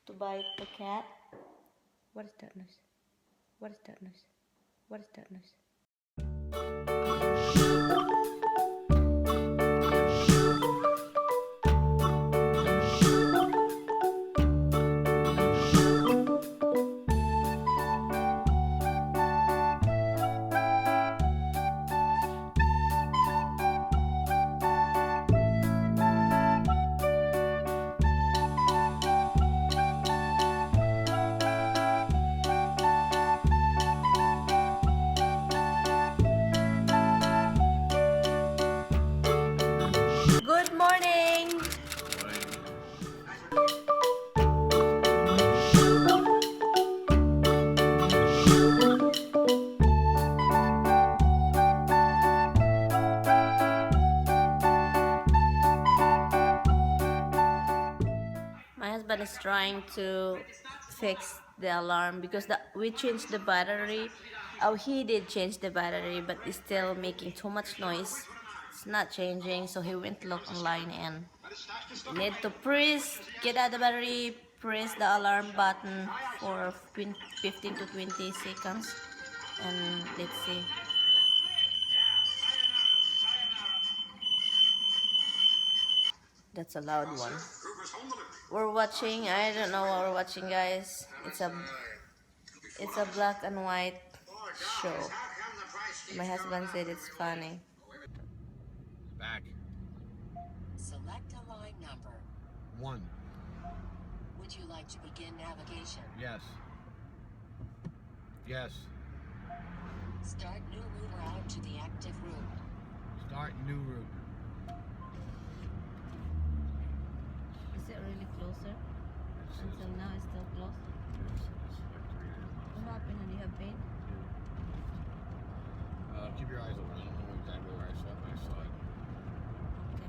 to bite the cat. What is that noise? What is that noise? What is that noise? Good morning! My husband is trying to fix the alarm because we changed the battery. Oh, he did change the battery, but it's still making too much noise. It's not changing, so he went to look online and need to get out the battery, press the alarm button for 15 to 20 seconds, and let's see. That's a loud one. We're watching, I don't know what we're watching, guys. It's a black and white show. My husband said it's funny. Back. Select a line number. 1. Would you like to begin navigation? Yes. Yes. Start new route out to the active route. Start new route. Is it really closer? Until now it's still close. What happened? Did you have pain? Keep your eyes open. I don't know exactly where I saw it, but I saw it. Okay.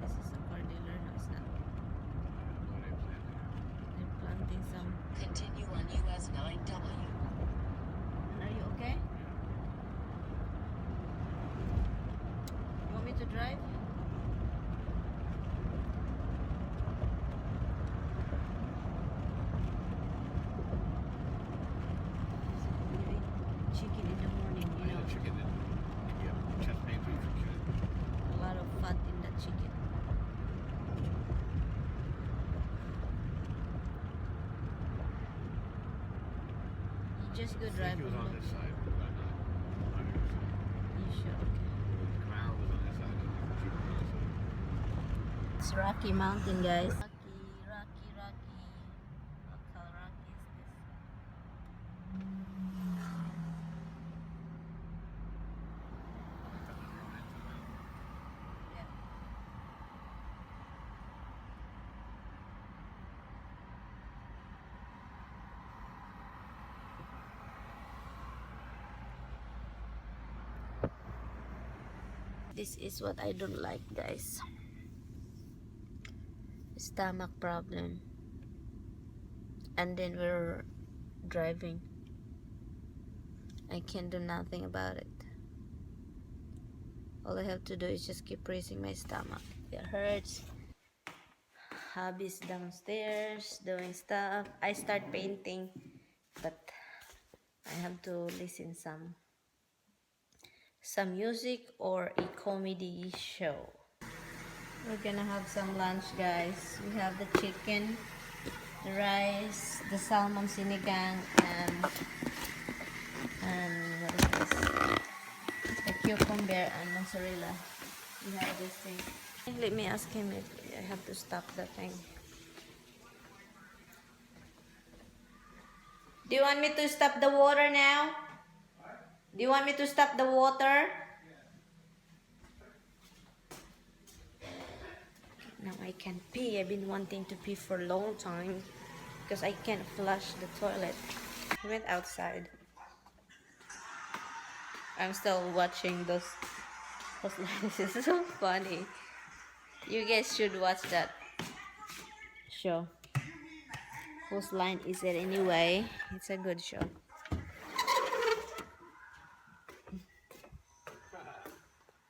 This is a car dealer. No, it's not. They're planting some. Continue on US 9W. Are you okay? You want me to drive? You eat chicken in the morning, you know. Chicken. Yeah, chest pain for chicken. A lot of fat in that chicken. You just go I drive. think it was and on look. this side, but I'm not 100%. You sure? Okay. The Camaro was on this side. I think the Jeep was on this side. It's Rocky Mountain, guys. Rocky. What color Rocky is this? Yeah. This is what I don't like, guys. Stomach problem. And then we're driving. I can't do nothing about it. All I have to do is just keep pressing my stomach. It hurts. Hubby's downstairs doing stuff. I start painting, but I have to listen some music or a comedy show. We're gonna have some lunch, guys. We have the chicken, the rice, the salmon sinigang, and what is this? The cucumber and mozzarella. We have this thing. Let me ask him if I have to stop the thing. Do you want me to stop the water now? Do you want me to stop the water? Now I can pee. I've been wanting to pee for a long time because I can't flush the toilet. He went outside. I'm still watching those. This is so funny. You guys should watch that show. Whose line is it anyway? It's a good show.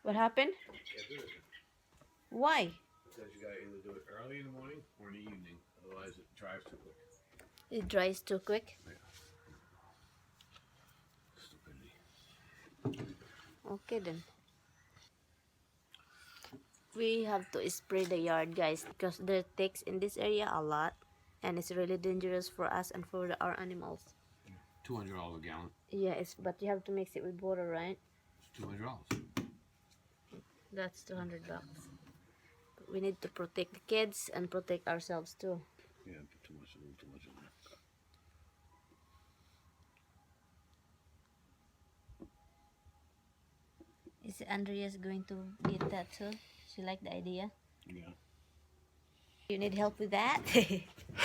What happened? Why? says you gotta either do it early in the morning or in the evening, otherwise it dries too quick. It dries too quick. Yeah. Stupidity. Okay then. We have to spray the yard, guys, because there are ticks in this area a lot, and it's really dangerous for us and for our animals. $200 a gallon. Yeah, but you have to mix it with water, right? It's $200. That's $200. We need to protect the kids and protect ourselves too. Yeah, put too much, a little too much in there. Is Andrea's going to eat that too? She like the idea? Yeah. You need help with that?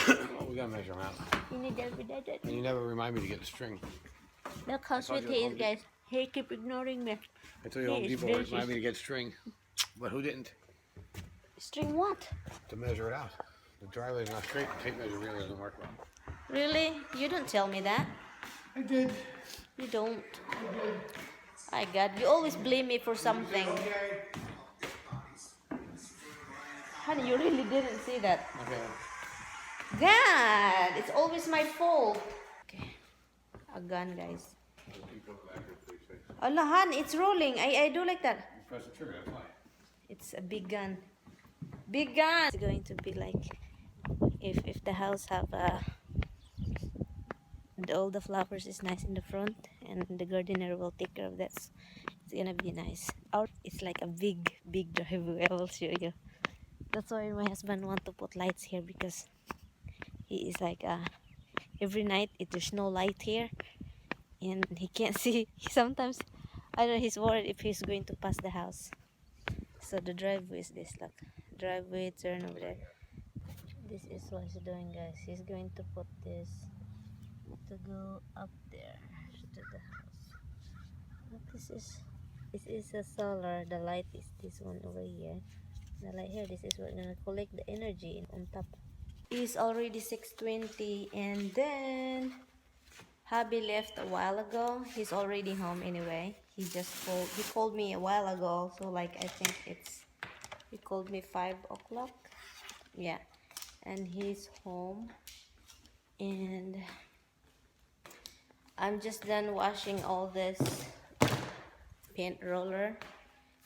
Well, we gotta measure them out. You need help with that? And you never remind me to get the string. Look how sweet he is, guys. He keep ignoring me. I told you Home Depot would remind me to get string. But who didn't? String what? To measure it out. The driveway's not straight. The tape measure really doesn't work well. Really? You don't tell me that. I did. You don't. My God, you always blame me for something. Honey, you really didn't see that. Okay. God, it's always my fault. Okay, a gun, guys. Allah, Han, it's rolling. I do like that. You press the trigger, that's why. It's a big gun. Big gun. It's going to be like if the house have all the flowers is nice in the front, and the gardener will take care of that. It's gonna be nice. It's like a big driveway. I will show you. That's why my husband want to put lights here, because he is like every night there's no light here, and he can't see. Sometimes I don't know, he's worried if he's going to pass the house. So the driveway is this, look. Driveway, turn over there. This is what he's doing, guys. He's going to put this to go up there to the house. But this is a solar. The light is this one over here. The light here, this is what gonna collect the energy on top. It's already 6:20, and then hubby left a while ago. He's already home anyway. He called me a while ago, so like I think he called me 5 o'clock. Yeah, and he's home, and I'm just done washing all this paint roller,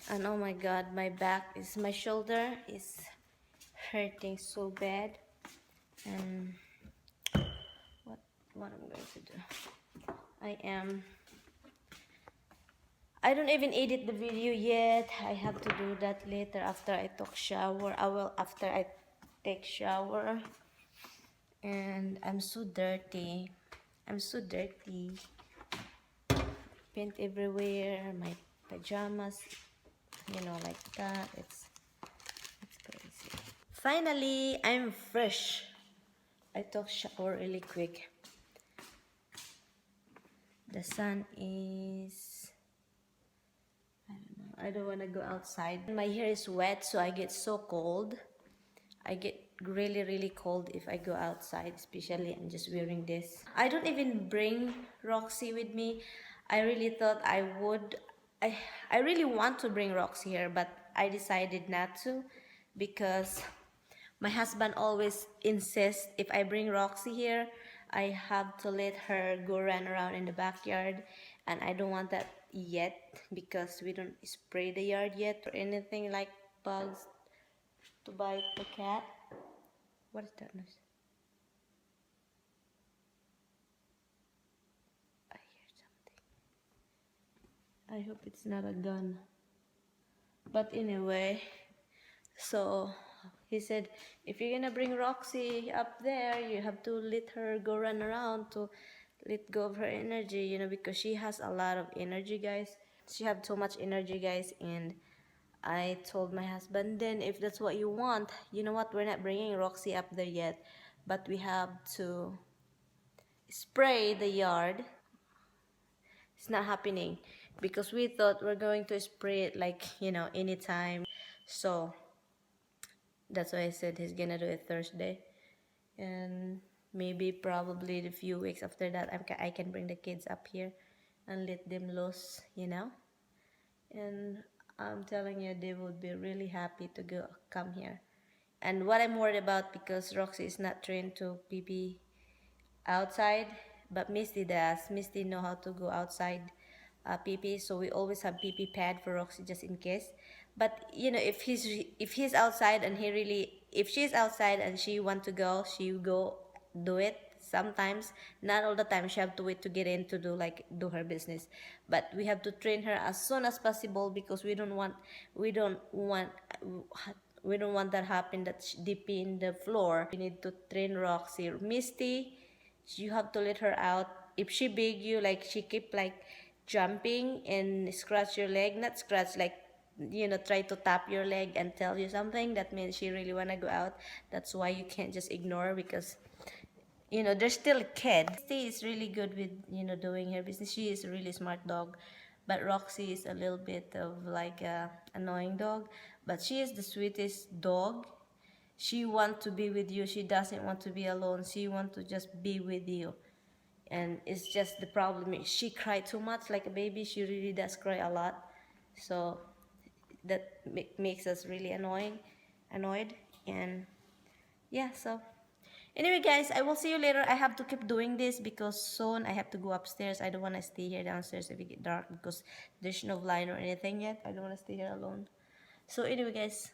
and oh my God, my shoulder is hurting so bad. And what I'm going to do, I don't even edit the video yet. I have to do that later after I took shower. After I take shower. And I'm so dirty. Paint everywhere, my pajamas, like that. It's crazy. Finally, I'm fresh. I took shower really quick. The sun is, I don't know, I don't want to go outside. My hair is wet, so I get so cold. I get really cold if I go outside, especially I'm just wearing this. I don't even bring Roxy with me. I really thought I would. I really want to bring Roxy here, but I decided not to, because my husband always insists if I bring Roxy here, I have to let her go run around in the backyard, and I don't want that yet, because we don't spray the yard yet or anything like bugs to bite the cat. What is that noise? I hear something. I hope it's not a gun. But anyway, so he said, if you're gonna bring Roxy up there, you have to let her go run around to let go of her energy, because she has a lot of energy, guys. She have so much energy, guys, and I told my husband, then if that's what you want, you know what, we're not bringing Roxy up there yet, but we have to spray the yard. It's not happening, because we thought we're going to spray it like, anytime. So that's why I said he's gonna do it Thursday, and maybe probably a few weeks after that I can bring the kids up here and let them loose, and I'm telling you, they would be really happy to come here. And what I'm worried about, because Roxy is not trained to pee pee outside, but Misty does. Misty know how to go outside pee pee, so we always have pee pee pad for Roxy just in case. But if he's outside and he really, if she's outside and she want to go, she go do it sometimes. Not all the time. She have to wait to get in to do her business. But we have to train her as soon as possible, because we don't want we don't want that happen, that deep in the floor. We need to train Roxy. Misty, you have to let her out. If she beg you, like she keep like jumping and scratch your leg, not scratch, like try to tap your leg and tell you something, that means she really wanna go out. That's why you can't just ignore, because they're still a kid. Misty is really good with doing her business. She is a really smart dog, but Roxy is a little bit of like a annoying dog, but she is the sweetest dog. She want to be with you. She doesn't want to be alone. She want to just be with you. And it's just, the problem is she cry too much like a baby. She really does cry a lot. So that makes us really annoyed. And yeah, so anyway, guys, I will see you later. I have to keep doing this because soon I have to go upstairs. I don't want to stay here downstairs if it get dark, because there's no blind or anything yet. I don't want to stay here alone. So anyway, guys,